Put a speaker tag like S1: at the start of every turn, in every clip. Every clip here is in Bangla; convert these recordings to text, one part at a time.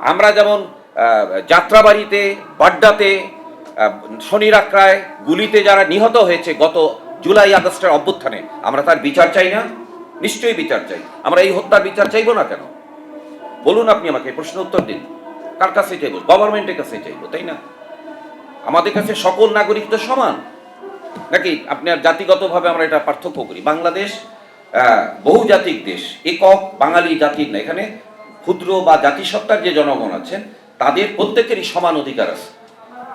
S1: আমরা যেমন যাত্রাবাড়িতে, বাড্ডাতে, শনির আক্রায়, গুলিতে যারা নিহত হয়েছে গত জুলাই আগস্টের অভ্যুত্থানে, আমরা তার বিচার চাই না? নিশ্চয়ই বিচার চাই। আমরা এই হত্যার বিচার চাইবো না কেন? বলুন, আপনি আমাকে প্রশ্ন উত্তর দিন। কার কাছে চাইবো? গভর্নমেন্টের কাছে চাইবো, তাই না? আমাদের কাছে সকল নাগরিক তো সমান, নাকি আপনার জাতিগতভাবে আমরা এটা পার্থক্য করি? বাংলাদেশ বহুজাতিক দেশ, একক বাঙালি জাতির না। এখানে ক্ষুদ্র বা জাতিসত্তার যে জনগণ আছেন তাদের প্রত্যেকেরই সমান অধিকার আছে।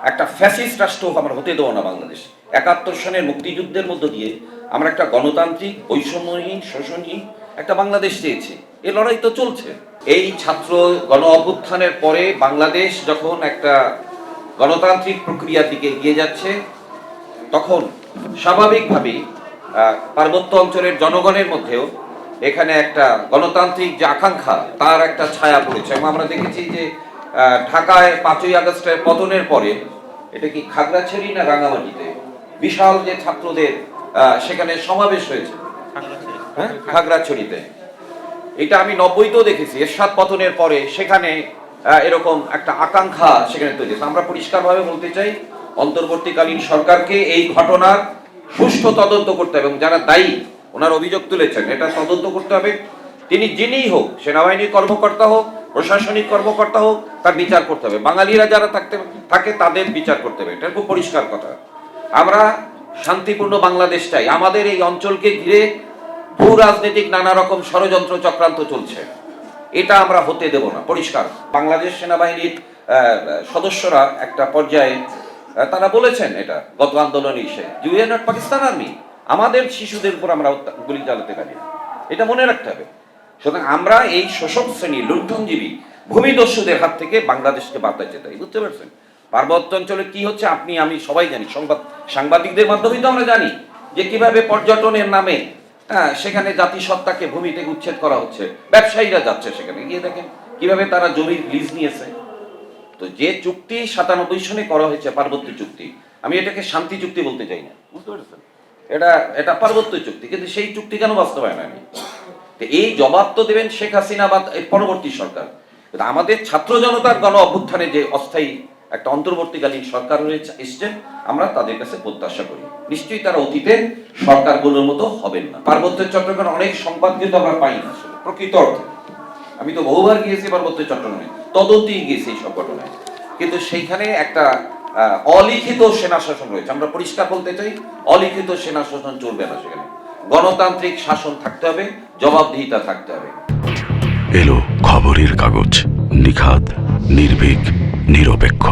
S1: একটা ফ্যাসিস্ট রাষ্ট্র আমরা হতে দেবো না বাংলাদেশ। 71 সনের মুক্তিযুদ্ধের মধ্য দিয়ে আমরা একটা গণতান্ত্রিক, বৈষম্যহীন, শোষণহীন একটা বাংলাদেশ চেয়েছি। এই লড়াই তো চলছে। এই ছাত্র গণ অভ্যুত্থানের পরে বাংলাদেশ যখন একটা গণতান্ত্রিক প্রক্রিয়ার দিকে এগিয়ে যাচ্ছে, তখন স্বাভাবিকভাবেই পার্বত্য অঞ্চলের জনগণের মধ্যেও এখানে একটা গণতান্ত্রিক যে আকাঙ্ক্ষা, তার একটা ছায়া পড়েছে। এবং আমরা দেখেছি যে ঢাকায় 5ই আগস্টের পতনের পরে, এটা কি খাগড়াছড়ি না রাঙামাটিতে, বিশাল যে ছাত্রদের সেখানে সমাবেশ হয়েছে, হ্যাঁ, খাগড়াছড়িতে। এটা আমি 90তেও দেখেছি। এরশাদ পতনের পরে সেখানে এরকম একটা আকাঙ্ক্ষা সেখানে তৈরি হয়েছে। আমরা পরিষ্কারভাবে বলতে চাই, অন্তর্বর্তীকালীন সরকারকে এই ঘটনার সুষ্ঠু তদন্ত করতে হবে, এবং যারা দায়ী, ওনার অভিযোগ তুলেছেন, এটা তদন্ত করতে হবে। তিনি যিনিই হোক, সেনাবাহিনীর কর্মকর্তা হোক, প্রশাসনিক কর্মকর্তা হোক, তার বিচার করতে হবে। বাঙালিরা যারা থাকে তাদের বিচার করতে হবে। এটা খুব পরিষ্কার কথা। আমরা শান্তিপূর্ণ বাংলাদেশ চাই। আমাদের এই অঞ্চলকে ঘিরে ভূ রাজনৈতিক নানা রকম ষড়যন্ত্র চক্রান্ত চলছে, এটা আমরা হতে দেব না, পরিষ্কার। বাংলাদেশ সেনাবাহিনীর সদস্যরা একটা পর্যায়ে তারা বলেছেন, এটা গত আন্দোলনে এসে, you are not Pakistan army. আমাদের শিশুদের উপর আমরা গুলি চালাতে পারি, এটা মনে রাখতে হবে। সুতরাং আমরা এই শোষক শ্রেণী, লুণ্ঠনজীবী, ভূমিদস্যুদের হাত থেকে বাংলাদেশকে বাঁচাতে চাই। বুঝতে পারছেন? পার্বত্য অঞ্চলে কি হচ্ছে আপনি আমি সবাই জানি। সাংবাদিকদের মাধ্যমেই তো আমরা জানি যে কিভাবে পর্যটনের নামে সেখানে জাতিসত্তাকে ভূমি থেকে উচ্ছেদ করা হচ্ছে। ব্যবসায়ীরা যাচ্ছে সেখানে, গিয়ে দেখেন কিভাবে তারা জমির লিজ নিয়েছে। তো যে চুক্তি 97 সনে করা হয়েছে, পার্বত্য চুক্তি, আমি এটাকে শান্তি চুক্তি বলতে চাই না, বুঝতে পেরেছেন? এটা পার্বত্য চুক্তি, কিন্তু সেই চুক্তি কেন বাস্তবায়ন হয়নি? তো এই জবাব তো দেবেন শেখ হাসিনা বা পরবর্তী সরকার। কিন্তু আমাদের ছাত্র জনতার গণ অভ্যুত্থানে যে অস্থায়ী একটা অন্তর্বর্তীকালীন সরকার এসছেন, আমরা তাদের কাছে প্রত্যাশা করি নিশ্চয়ই তারা অতীতের সরকারগুলোর মতো হবেন না। পার্বত্য চট্টগ্রামে অনেক সংবাদ কিন্তু আমরা পাই না প্রকৃত অর্থে। আমি তো বহুবার গিয়েছি পার্বত্য চট্টগ্রামে, তদন্তেই গিয়েছি এই সব ঘটনায়, কিন্তু সেইখানে একটা অলিখিত সেনা শাসন রয়েছে। আমরা পরিষ্কার বলতে চাই, অলিখিত সেনা শাসন চলবে না সেখানে। গণতান্ত্রিক শাসন থাকতে হবে, জবাবদিহিতা থাকতে হবে।
S2: এলো খবরের কাগজ, নিখাত, নির্ভীক, নিরপেক্ষ।